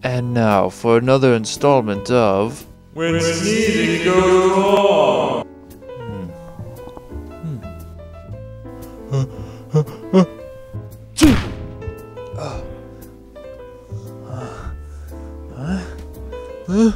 And now for another installment of... When sneezing goes wrong. Huh?